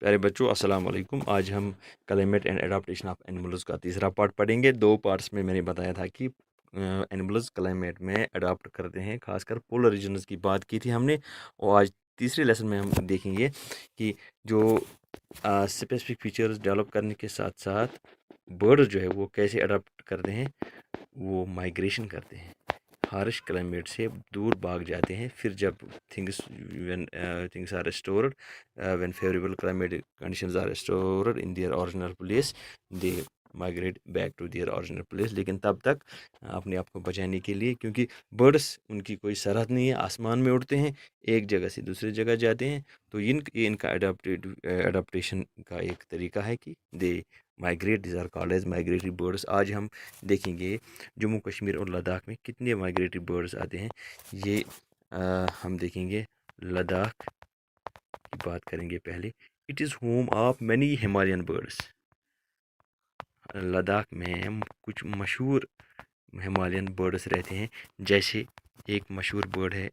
प्यारे बच्चों, अस्सलाम वालेकुम। आज हम climate and adaptation of animals का तीसरा पार्ट पढ़ेंगे। दो पार्ट्स में मैंने बताया था कि एनिमल्स क्लाइमेट में अडाप्ट करते हैं, खासकर पोलर रीजन्स की बात की थी हमने। और आज तीसरे लेसन में हम देखेंगे कि जो स्पेसिफिक फीचर्स डेवलप करने के साथ साथ बर्ड जो है वो कैसे अडाप्ट करते हैं। वो माइग्रेशन करते हैं, हार्श क्लाइमेट से दूर भाग जाते हैं। फिर जब things are restored, when favorable climate conditions are restored in their original place, they migrate back to their original place. लेकिन तब तक अपने आप को बचाने के लिए, क्योंकि बर्ड्स उनकी कोई सरहद नहीं है, आसमान में उड़ते हैं, एक जगह से दूसरी जगह जाते हैं। तो ये इनका अडाप्टेशन का एक तरीका है कि they migrate, this are called as migratory birds. आज हम देखेंगे जम्मू कश्मीर और लद्दाख में कितने माइग्रेटरी बर्ड्स आते हैं। ये हम देखेंगे। लद्दाख की बात करेंगे पहले। It is home of many Himalayan birds. Ladakh में कुछ मशहूर हिमालयन बर्ड्स रहते हैं। जैसे एक मशहूर बर्ड है,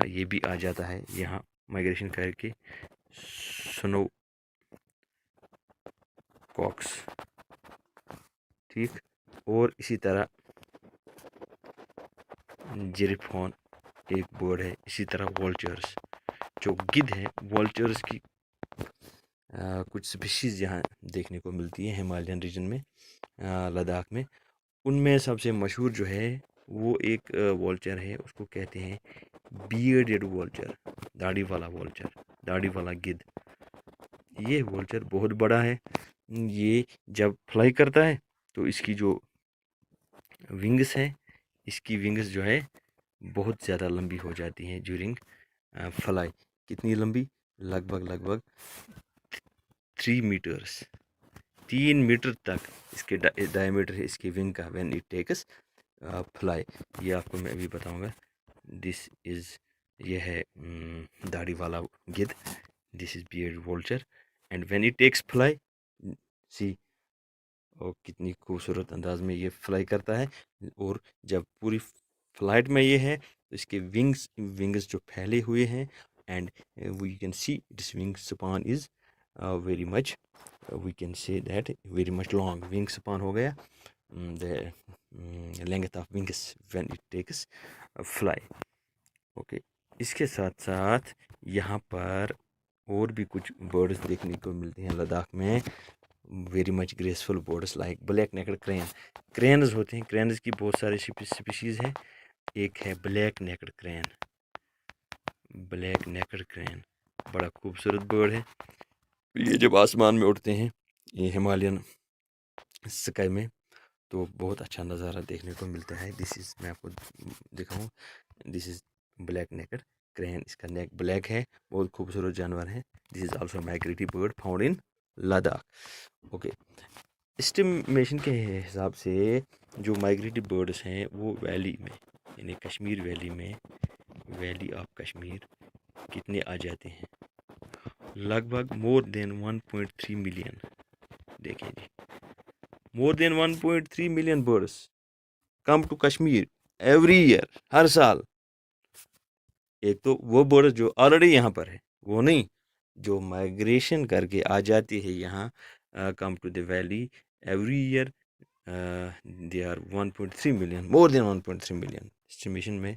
ये भी आ जाता है यहाँ माइग्रेशन करके, स्नो कॉक्स। ठीक। और इसी तरह जिरफॉन एक बर्ड है। इसी तरह वोल्चर्स, जो गिद्ध है, वोल्चर्स की कुछ स्पीशीज़ यहाँ देखने को मिलती है हिमालयन रीजन में, लद्दाख में। उनमें सबसे मशहूर जो है वो एक वोल्चर है, उसको कहते हैं बियर्डेड वोल्चर, दाढ़ी वाला वोल्चर, दाढ़ी वाला गिद्ध। ये वोल्चर बहुत बड़ा है। ये जब फ्लाई करता है तो इसकी जो विंग्स है, इसकी विंग्स जो है बहुत ज़्यादा लंबी हो जाती हैं ड्यूरिंग फ्लाई। कितनी लंबी? लगभग लगभग 3 मीटर्स, 3 मीटर तक इसके डायमीटर है इसकी विंग का, व्हेन इट टेक्स फ्लाई। ये आपको मैं अभी बताऊंगा। दिस इज़, ये है दाढ़ी वाला गिद्ध, this is beard vulture, and when it takes fly, see, और कितनी खूबसूरत अंदाज में ये फ्लाई करता है। और जब पूरी फ्लाइट में ये है तो इसके विंग्स विंग्स जो फैले हुए हैं, and we can see this wingspan is very much, we can say that very much long wingspan हो गया, the length of wings when it takes fly. Okay. इसके साथ साथ यहाँ पर और भी कुछ बर्ड्स देखने को मिलते हैं लद्दाख में, very much graceful birds like black naked crane. Cranes होते हैं, क्रेन्स की बहुत सारी स्पीशीज़ हैं। एक है black naked crane, black naked crane बड़ा खूबसूरत बर्ड है। ये जब आसमान में उड़ते हैं, ये हिमालयन स्काई में, तो बहुत अच्छा नज़ारा देखने को मिलता है। दिस इज़, मैं आपको दिखाऊँ, this is black naked crane. इसका नेक ब्लैक है, बहुत खूबसूरत जानवर है। This is also migratory bird found in Ladakh. Okay. Estimation के हिसाब से जो माइग्रेटरी बर्ड्स हैं वो वैली में, यानी कश्मीर वैली में, वैली ऑफ कश्मीर, कितने आ जाते हैं? लगभग मोर देन 1.3 मिलियन। देखें जी, more than 1.3 million birds come to Kashmir every year, हर साल। एक तो वो बर्ड्स जो ऑलरेडी यहाँ पर है, वो नहीं, जो माइग्रेशन करके आ जाती है यहाँ, come to the valley every year. They are 1.3 million, more than 1.3 million estimation में।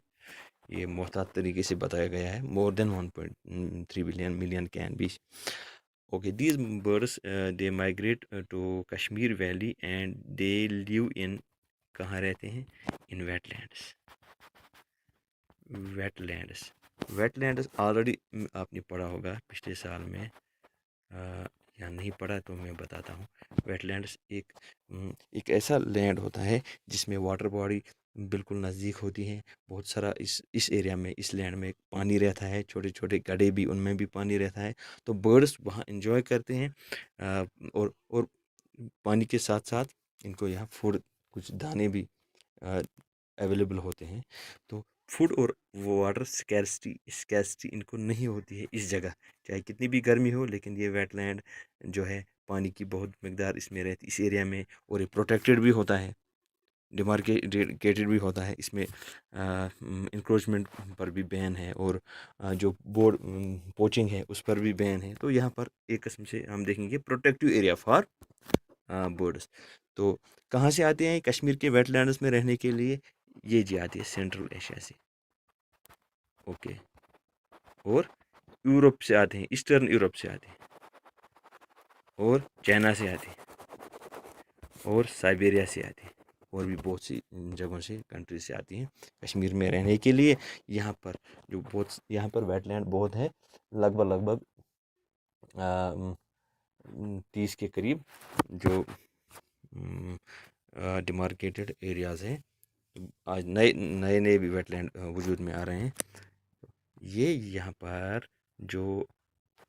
ये मोहतात तरीके से बताया गया है, more than 1.3 billion, million can be. Okay, these birds they migrate to Kashmir valley and they live in, कहाँ रहते हैं? In wetlands. Wetlands, wetlands already आपने पढ़ा होगा पिछले साल में, या नहीं पढ़ा तो मैं बताता हूँ। वेटलैंड्स एक ऐसा लैंड होता है जिसमें वाटर बॉडी बिल्कुल नज़दीक होती है। बहुत सारा इस एरिया में, इस लैंड में पानी रहता है, छोटे छोटे गड्ढे भी, उनमें भी पानी रहता है। तो बर्ड्स वहाँ इंजॉय करते हैं, और पानी के साथ साथ इनको यहाँ फूड, कुछ दाने भी अवेलेबल होते हैं। तो फूड और वाटर स्कैर्सिटी इनको नहीं होती है इस जगह, चाहे कितनी भी गर्मी हो, लेकिन ये वेटलैंड जो है, पानी की बहुत मकदार इसमें रहती, इस एरिया में, और ये प्रोटेक्टेड भी होता है। डिमार्केटेड भी होता है। इसमें इंक्रोचमेंट पर भी बैन है, और जो बोर्ड पोचिंग है उस पर भी बैन है। तो यहाँ पर एक किस्म से हम देखेंगे प्रोटेक्टिव एरिया फॉर बर्ड्स। तो कहाँ से आते हैं कश्मीर के वेटलैंड्स में रहने के लिए? ये जी आती है सेंट्रल एशिया से, ओके, और यूरोप से आते हैं, ईस्टर्न यूरोप से आते हैं, और चाइना से आते हैं, और साइबेरिया से आते हैं, और भी बहुत सी जगहों से, कंट्री से आती हैं कश्मीर में रहने के लिए। यहाँ पर यहाँ पर वेटलैंड बहुत है, लगभग लगभग 30 के करीब जो डिमार्केटेड एरियाज़ हैं। आज नए नए नए भी वेटलैंड वजूद में आ रहे हैं। ये यहाँ पर जो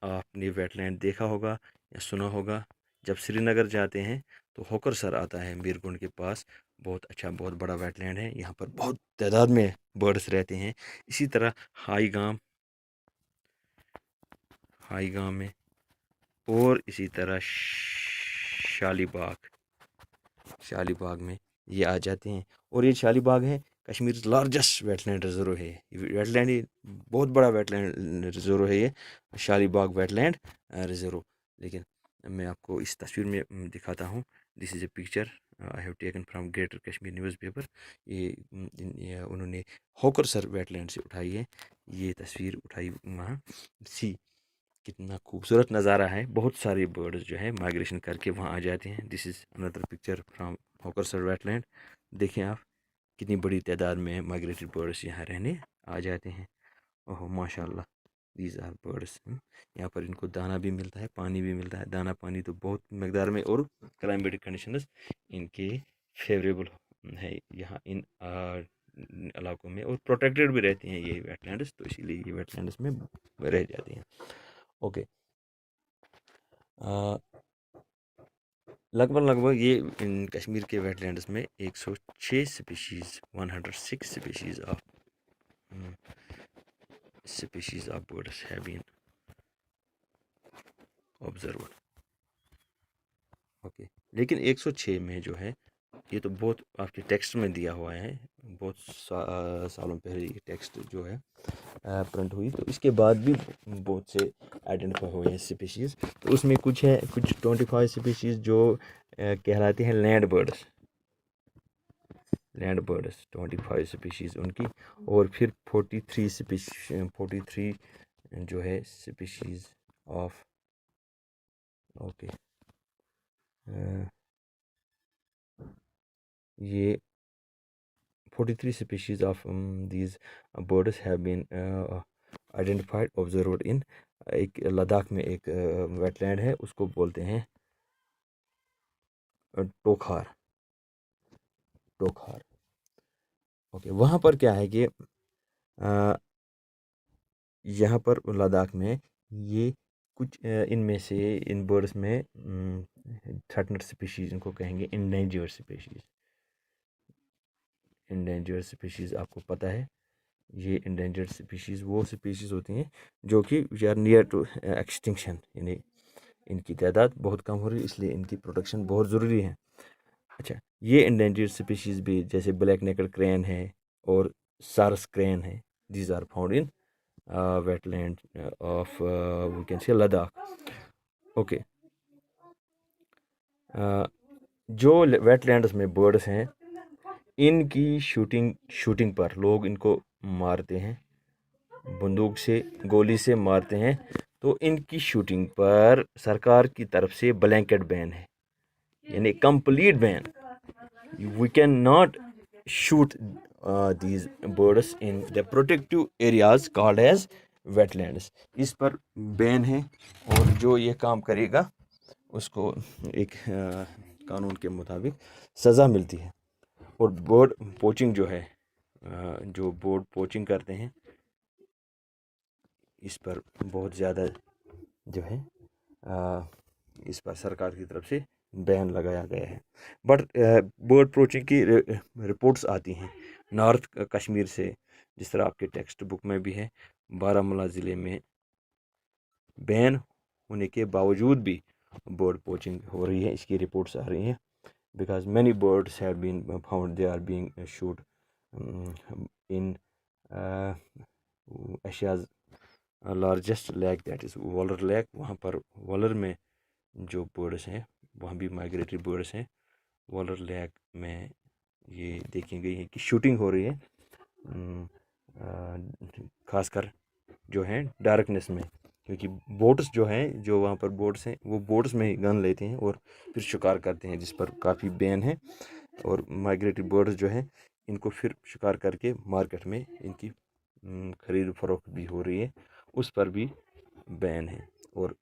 आपने वेटलैंड देखा होगा या सुना होगा, जब श्रीनगर जाते हैं तो होकरसर आता है मीरकुंड के पास, बहुत अच्छा बहुत बड़ा वेटलैंड है। यहाँ पर बहुत तादाद में बर्ड्स रहते हैं। इसी तरह हाईगाम में, और इसी तरह शालीबाग में ये आ जाते हैं। और ये शालीबाग है कश्मीर लार्जेस्ट वेटलैंड रिजर्व है। वेटलैंड ही बहुत बड़ा वेटलैंड रिजर्व है ये, शालीबाग वेटलैंड रिजर्व। लेकिन मैं आपको इस तस्वीर में दिखाता हूँ। This is a picture I have taken from greater Kashmir newspaper. ये उन्होंने होकरसर वेटलैंड से उठाई है, ये तस्वीर उठाई वहाँ। सी कितना खूबसूरत नज़ारा है, बहुत सारे बर्ड्स जो है माइग्रेशन करके वहाँ आ जाते हैं। This is another picture from Hokersar wetland. देखें आप कितनी बड़ी तादाद में माइग्रेटेड बर्ड्स यहाँ रहने आ जाते हैं। ओह माशाल्लाह, दीज आर बर्ड्स। यहाँ पर इनको दाना भी मिलता है, पानी भी मिलता है। दाना पानी तो बहुत मकदार में, और क्लाइमेटिक कंडीशंस इनके फेवरेबल है यहाँ इन इलाकों में, और प्रोटेक्टेड भी रहते हैं ये वेटलैंड्स, तो इसीलिए ये वेटलैंड्स में रह जाते हैं। ओके, लगभग लगभग ये इन कश्मीर के वेटलैंड्स में 106 species 106 species of birds have been observed। Okay, लेकिन 106 में जो है, ये तो बहुत आपके टेक्स्ट में दिया हुआ है, बहुत सालों पहले ये टेक्स्ट जो है प्रिंट हुई, तो इसके बाद भी बहुत से आइडेंटिफाई हुए हैं स्पीशीज़। तो उसमें कुछ 25 स्पीशीज़ जो कहलाते हैं लैंड बर्ड्स 25 स्पीशीज़ उनकी, और फिर 43 जो है स्पीशीज़ ऑफ, ओके, ये 43 species of these birds have been identified observed in एक लद्दाख में एक वेटलैंड है, उसको बोलते हैं टोखार। ओके, वहाँ पर क्या है कि यहाँ पर लद्दाख में ये कुछ इनमें से इन बर्ड्स में थ्रेटन्ड स्पीशीज़ इनको कहेंगे, इंडेंजर्ड स्पीशीज़ आपको पता है। ये इंडेंजर्ड स्पीशीज़ वो स्पीशीज़ होती हैं जो कि we are near to extinction, यानी इनकी तादाद बहुत कम हो रही है, इसलिए इनकी प्रोटेक्शन बहुत ज़रूरी है। अच्छा, ये इंडेंजर्ड स्पीशीज़ भी जैसे ब्लैक नेकड क्रेन है और सारस क्रेन है, these are found in wetland of we can say Ladakh. Okay, जो वेटलैंड्स में बर्ड्स हैं, इनकी शूटिंग पर लोग इनको मारते हैं, बंदूक से गोली से मारते हैं। तो इनकी शूटिंग पर सरकार की तरफ से ब्लैंकेट बैन है, यानी complete ban. We can not shoot these birds in the protective areas called as wetlands. इस पर बैन है, और जो ये काम करेगा उसको एक कानून के मुताबिक सज़ा मिलती है। और बर्ड पोचिंग जो है, जो बर्ड पोचिंग करते हैं, इस पर बहुत ज़्यादा जो है इस पर सरकार की तरफ से बैन लगाया गया है। बट बर्ड पोचिंग की रिपोर्ट्स आती हैं नॉर्थ कश्मीर से, जिस तरह आपके टेक्स्ट बुक में भी है। बारामूला ज़िले में बैन होने के बावजूद भी बर्ड पोचिंग हो रही है, इसकी रिपोर्ट्स आ रही हैं। because many birds have been found they are being shoot in Asia's largest lake that is Waller lake. वहाँ पर वॉलर में जो बर्ड्स हैं वहाँ भी माइग्रेटरी बर्ड्स हैं। वॉलर लेक में ये देखी गई है कि शूटिंग हो रही है, खासकर जो है डार्कनेस में, क्योंकि बोट्स जो हैं, जो वहाँ पर बोट्स हैं, वो बोट्स में ही गन लेते हैं और फिर शिकार करते हैं, जिस पर काफ़ी बैन है। और माइग्रेटरी बर्ड्स जो हैं इनको फिर शिकार करके मार्केट में इनकी खरीद फरोख्त भी हो रही है, उस पर भी बैन है। और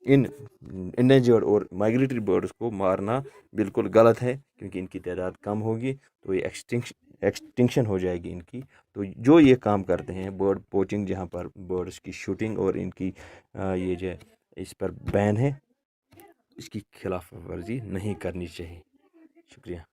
इन इंडेंजर्ड और माइग्रेटरी बर्ड्स को मारना बिल्कुल गलत है, क्योंकि इनकी तादाद कम होगी तो ये एक्सटिंक्शन हो जाएगी इनकी। तो जो ये काम करते हैं बर्ड पोचिंग, जहाँ पर बर्ड्स की शूटिंग और इनकी ये जो इस पर बैन है, इसकी खिलाफ वर्जी नहीं करनी चाहिए। शुक्रिया।